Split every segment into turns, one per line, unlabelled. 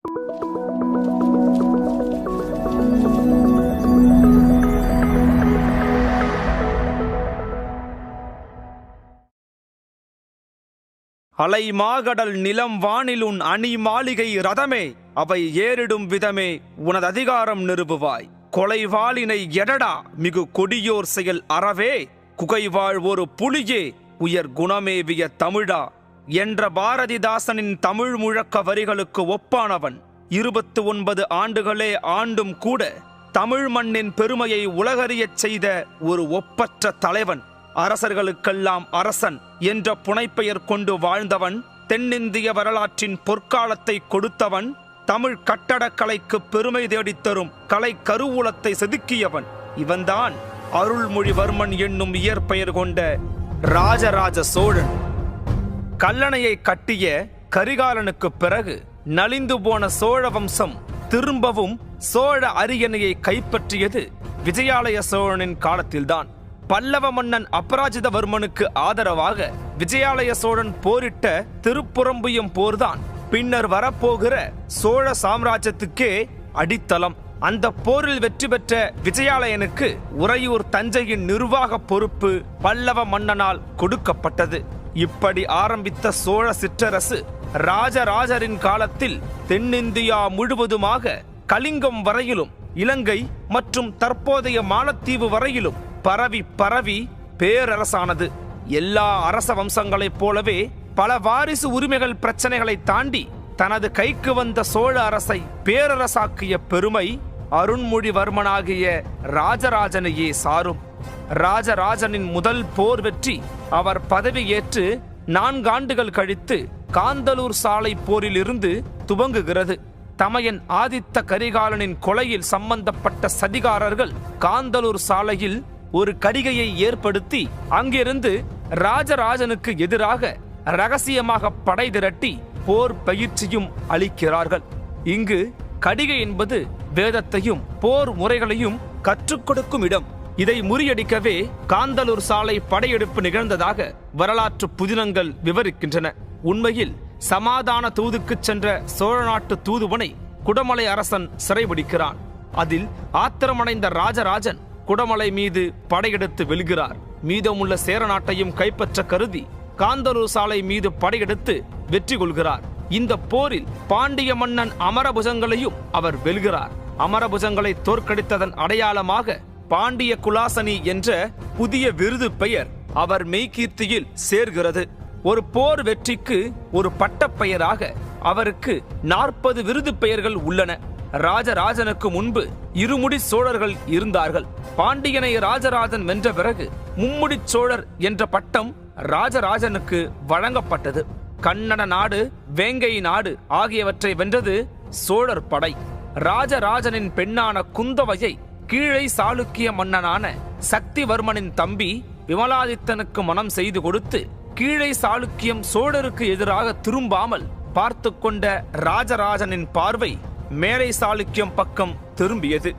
அலை மாகடல் நிலம் வானிலுன் அணி மாளிகை ரதமே, அவை ஏறிடும் விதமே உனது அதிகாரம் நிறுவுவாய். கொலைவாளினை எடடா மிகு கொடியோர் செயல் அறவே, குகைவாழ் ஒரு புலியே உயர் குணமேவிய தமிழா என்ற பாரதிதாசனின் தமிழ் முழக்க வரிகளுக்கு ஒப்பானவன். 29 ஆண்டுகளே ஆண்டும் கூட தமிழ் மண்ணின் பெருமையை உலகறியச் செய்த ஒரு ஒப்பற்ற தலைவன். அரசர்களுக்கெல்லாம் அரசன் என்ற புனைப்பெயர் கொண்டு வாழ்ந்தவன். தென்னிந்திய வரலாற்றின் பொற்காலத்தை கொடுத்தவன். தமிழ் கட்டடக்கலைக்கு பெருமை தேடித்தரும் கலை கருவூலத்தை செதுக்கியவன். இவன்தான் அருள்மொழிவர்மன் என்னும் இயற்பெயர் கொண்ட ராஜராஜ சோழன். கல்லணையை கட்டிய கரிகாலனுக்கு பிறகு நலிந்து போன சோழ வம்சம் திரும்பவும் சோழ அரியணையை கைப்பற்றியது விஜயாலய சோழனின் காலத்தில்தான். பல்லவ மன்னன் அபராஜிதவர்மனுக்கு ஆதரவாக விஜயாலய சோழன் போரிட்ட திருப்புறம்புயம் போர்தான் பின்னர் வரப்போகிற சோழ சாம்ராஜ்யத்துக்கே அடித்தளம். அந்த போரில் வெற்றி பெற்ற விஜயாலயனுக்கு உறையூர் தஞ்சையின் நிர்வாக பொறுப்பு பல்லவ மன்னனால் கொடுக்கப்பட்டது. இப்படி ஆரம்பித்த சோழ சிற்றரசு ராஜராஜரின் காலத்தில் தென்னிந்தியா முழுவதுமாக கலிங்கம் வரையிலும் இலங்கை மற்றும் தற்போதைய மாலத்தீவு வரையிலும் பரவி பரவி பேரரசானது. எல்லா அரச வம்சங்களைப் போலவே பல வாரிசு உரிமைகள் பிரச்சனைகளை தாண்டி தனது கைக்கு வந்த சோழ அரசை பேரரசாக்கிய பெருமை அருண்மொழிவர்மனாகிய ராஜராஜனையே சாரும். ராஜராஜனின் முதல் போர் வெற்றி அவர் பதவியேற்று 4 ஆண்டுகள் கழித்து காந்தலூர் சாலை போரில் இருந்து துவங்குகிறது. தமையன் ஆதித்த கரிகாலனின் கொலையில் சம்பந்தப்பட்ட சதிகாரர்கள் காந்தலூர் சாலையில் ஒரு கடிகையை ஏற்படுத்தி அங்கிருந்து ராஜராஜனுக்கு எதிராக ரகசியமாக படை திரட்டி போர் பயிற்சியும் அளிக்கிறார்கள். இங்கு கடிகை என்பது வேதத்தையும் போர் முறைகளையும் கற்றுக் கொடுக்கும் இடம். இதை முறியடிக்கவே காந்தலூர் சாலை படையெடுப்பு நிகழ்ந்ததாக வரலாற்று புதினங்கள் விவரிக்கின்றன. உண்மையில் சமாதான தூதுக்கு சென்ற சோழ நாட்டு தூதுவனை குடமலை அரசன் சிறைபிடிக்கிறான். அதில் ஆத்திரமடைந்த ராஜராஜன் குடமலை மீது படையெடுத்து வெல்கிறார். மீதமுள்ள சேர நாட்டையும் கைப்பற்ற கருதி காந்தலூர் சாலை மீது படையெடுத்து வெற்றி கொள்கிறார். இந்த போரில் பாண்டிய மன்னன் அமரபுஜங்களையும் அவர் வெல்கிறார். அமரபுஜங்களை தோற்கடித்ததன் அடையாளமாக பாண்டிய குலாசனி என்ற புதிய விருது பெயர் அவர் மெய்கீர்த்தியில் சேர்கிறது. ஒரு போர் வெற்றிக்கு ஒரு பட்டப்பெயராக அவருக்கு 40 விருது பெயர்கள் உள்ளன. ராஜராஜனுக்கு முன்பு இருமுடி சோழர்கள் இருந்தார்கள். பாண்டியனை ராஜராஜன் வென்ற பிறகு மும்முடி சோழர் என்ற பட்டம் ராஜராஜனுக்கு வழங்கப்பட்டது. கன்னட நாடு, வேங்கை நாடு ஆகியவற்றை வென்றது சோழர் படை. ராஜராஜனின் பெண்ணான குந்தவையை கீழை சாளுக்கிய மன்னனான சக்திவர்மனின் தம்பி விமலாதித்தனுக்கு மனம் செய்து கொடுத்து கீழை சாளுக்கியம் சோழருக்கு எதிராக திரும்பாமல் பார்த்து கொண்ட ராஜராஜனின் பார்வை மேலை சாளுக்கியம் பக்கம் திரும்பியது.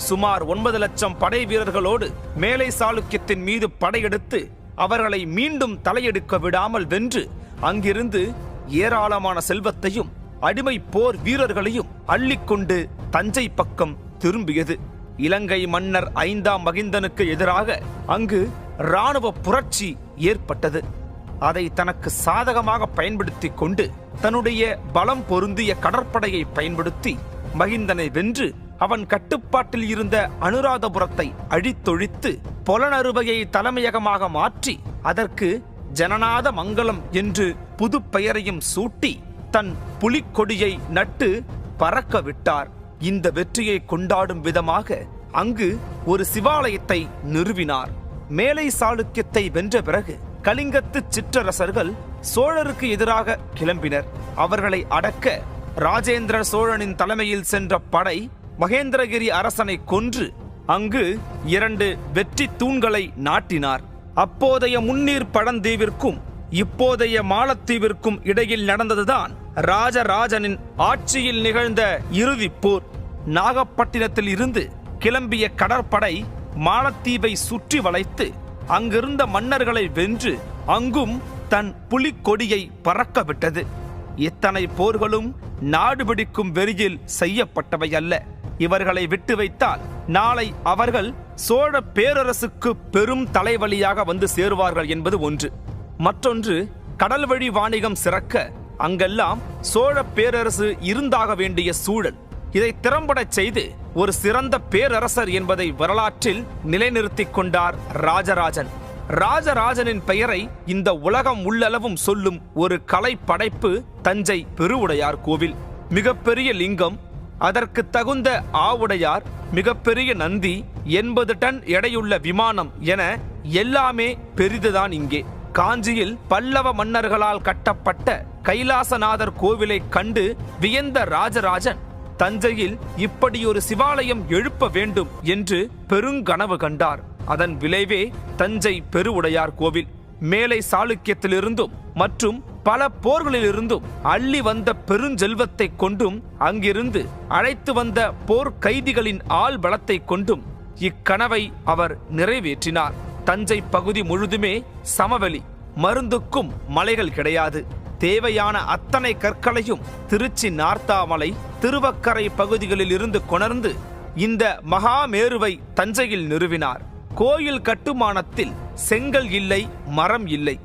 சுமார் 9 லட்சம் படை வீரர்களோடு மேலை சாளுக்கியத்தின் மீது படையெடுத்து அவர்களை மீண்டும் தலையெடுக்க விடாமல் வென்று அங்கிருந்து ஏராளமான செல்வத்தையும் அடிமை போர் வீரர்களையும் அள்ளிக்கொண்டு தஞ்சை பக்கம் திரும்பியது. இலங்கை மன்னர் 5ஆம் மகிந்தனுக்கு எதிராக அங்கு இராணுவ புரட்சி ஏற்பட்டது. அதை தனக்கு சாதகமாக பயன்படுத்தி கொண்டு தன்னுடைய பலம் பொருந்திய கடற்படையை பயன்படுத்தி மகிந்தனை வென்று அவன் கட்டுப்பாட்டில் இருந்த அனுராதபுரத்தை அழித்தொழித்து பொலனறுவையை தலைமையகமாக மாற்றி அதற்கு ஜனநாத மங்கலம் என்று புது பெயரையும் சூட்டி தன் புலிக்கொடியை நட்டு பறக்க விட்டார். இந்த வெற்றியை கொண்டாடும் விதமாக அங்கு ஒரு சிவாலயத்தை நிறுவினார். மேலை சாளுக்கியத்தை வென்ற பிறகு கலிங்கத்து சிற்றரசர்கள் சோழருக்கு எதிராக கிளம்பினர். அவர்களை அடக்க ராஜேந்திர சோழனின் தலைமையில் சென்ற படை மகேந்திரகிரி அரசனை கொன்று அங்கு 2 வெற்றி தூண்களை நாட்டினார். அப்போதைய முன்னீர் பழந்தீவிற்கும் இப்போதைய மாலத்தீவிற்கும் இடையில் நடந்ததுதான் ராஜராஜனின் ஆட்சியில் நிகழ்ந்த இறுதிப் போர். நாகப்பட்டினத்தில் இருந்து கிளம்பிய கடற்படை மாலத்தீவை சுற்றி வளைத்து அங்கிருந்த மன்னர்களை வென்று அங்கும் தன் புலிக்கொடியை பறக்க விட்டது. இத்தனை போர்களும் நாடு பிடிக்கும் வெறியில் செய்யப்பட்டவை அல்ல. இவர்களை விட்டு வைத்தால் நாளை அவர்கள் சோழ பேரரசுக்கு பெரும் தலைவலியாக வந்து சேருவார்கள் என்பது ஒன்று. மற்றொன்று, கடல் வழி வாணிகம் சிறக்க அங்கெல்லாம் சோழ பேரரசு இருந்தாக வேண்டிய சூழல். இதை திறம்படச் செய்து ஒரு சிறந்த பேரரசர் என்பதை வரலாற்றில் நிலைநிறுத்திக் கொண்டார் ராஜராஜன். ராஜராஜனின் பெயரை இந்த உலகம் உள்ளளவும் சொல்லும் ஒரு கலை படைப்பு தஞ்சை பெருவுடையார் கோவில். மிகப்பெரிய லிங்கம், அதற்கு தகுந்த ஆவுடையார், மிகப்பெரிய நந்தி, 80 டன் எடையுள்ள விமானம் என எல்லாமே பெரிதுதான் இங்கே. காஞ்சியில் பல்லவ மன்னர்களால் கட்டப்பட்ட கைலாசநாதர் கோவிலை கண்டு வியந்த ராஜராஜன் தஞ்சையில் இப்படியொரு சிவாலயம் எழுப்ப வேண்டும் என்று பெருங்கனவு கண்டார். அதன் விளைவே தஞ்சை பெருவுடையார் கோவில். மேலை சாளுக்கியத்திலிருந்தும் மற்றும் பல போர்களிலிருந்தும் அள்ளி வந்த பெருஞ்செல்வத்தை கொண்டும் அங்கிருந்து அழைத்து வந்த போர் கைதிகளின் ஆள் பலத்தை கொண்டும் இக்கனவை அவர் நிறைவேற்றினார். தஞ்சை பகுதி முழுதுமே சமவெளி, மருந்துக்கும் மலைகள் கிடையாது. தேவையான அத்தனை கற்களையும் திருச்சி நார்த்தாமலை, திருவக்கரை பகுதிகளில் இருந்து கொணர்ந்து இந்த மகாமேருவை தஞ்சையில் நிறுவினார். கோயில் கட்டுமானத்தில் செங்கல் இல்லை, மரம் இல்லை,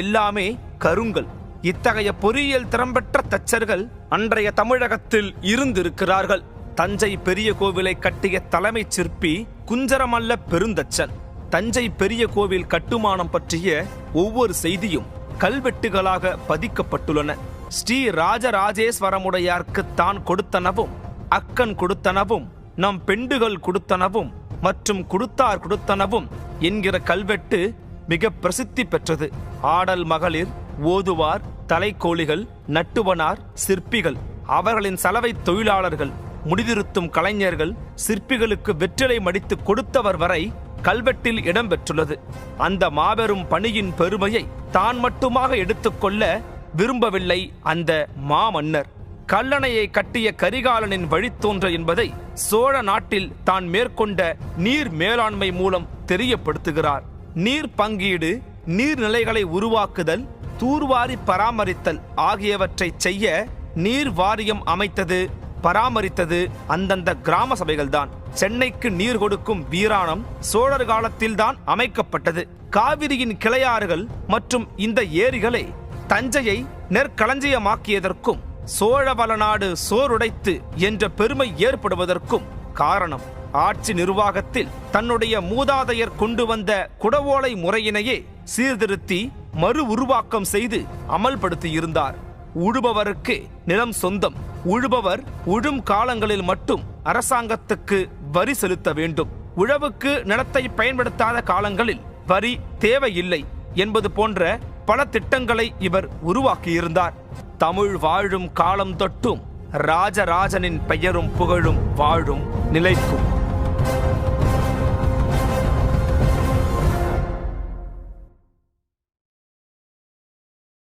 எல்லாமே கருங்கல். இத்தகைய பொறியியல் திறம்பெற்ற தச்சர்கள் அன்றைய தமிழகத்தில் இருந்திருக்கிறார்கள். தஞ்சை பெரிய கோவிலை கட்டிய தலைமைச் சிற்பி குஞ்சரமல்ல பெருந்தச்சன். தஞ்சை பெரிய கோவில் கட்டுமானம் பற்றிய ஒவ்வொரு செய்தியும் கல்வெட்டுகளாக பதிக்கப்பட்டுள்ளன. ஸ்ரீ ராஜராஜேஸ்வரமுடையார்க்கு தான் கொடுத்தனவும், அக்கன் கொடுத்தனவும், நம் பெண்டுகள் கொடுத்தனவும் மற்றும் கொடுத்தார் கொடுத்தனவும் என்கிற கல்வெட்டு மிக பிரசித்தி பெற்றது. ஆடல் மகளிர், ஓதுவார், தலைக்கோழிகள், நட்டுவனார், சிற்பிகள், அவர்களின் சலவை தொழிலாளர்கள், முடிதிருத்தும் கலைஞர்கள், சிற்பிகளுக்கு வெற்றிலை மடித்து கொடுத்தவர் வரை கல்வெட்டில் இடம்பெற்றுள்ளது. அந்த மாபெரும் பணியின் பெருமையை தான் மட்டுமாக எடுத்துக்கொள்ள விரும்பவில்லை அந்த மாமன்னர். கல்லணையை கட்டிய கரிகாலனின் வழித்தோன்ற என்பதை சோழ நாட்டில் தான் மேற்கொண்ட நீர் மேலாண்மை மூலம் தெரியப்படுத்துகிறார். நீர் பங்கீடு, நீர்நிலைகளை உருவாக்குதல், தூர்வாரி பராமரித்தல் ஆகியவற்றை செய்ய நீர் வாரியம் அமைத்தது, பராமரித்தது அந்தந்த கிராம சபைகள்தான். சென்னைக்கு நீர் கொடுக்கும் வீராணம் சோழர் காலத்தில்தான் அமைக்கப்பட்டது. காவிரியின் கிளையாறுகள் மற்றும் இந்த ஏரிகளை தஞ்சையை நெற்களஞ்சியமாக்கியதற்கும் சோழவளநாடு சோறுடைத்து என்ற பெருமை ஏற்படுவதற்கும் காரணம் ஆட்சி நிர்வாகத்தில் தன்னுடைய மூதாதையர் கொண்டு வந்த குடவோலை முறையினையே சீர்திருத்தி மறு உருவாக்கம் செய்து அமல்படுத்தியிருந்தார். உழுபவருக்கு நிலம் சொந்தம், உழுபவர் உழும் காலங்களில் மட்டும் அரசாங்கத்துக்கு வரி செலுத்த வேண்டும், உழவுக்கு நிலத்தை பயன்படுத்தாத காலங்களில் வரி தேவையில்லை என்பது போன்ற பல திட்டங்களை இவர் உருவாக்கியிருந்தார். தமிழ் வாழும் காலம் தொட்டும் ராஜராஜனின் பெயரும் புகழும் வாழும் நிலைக்கும்.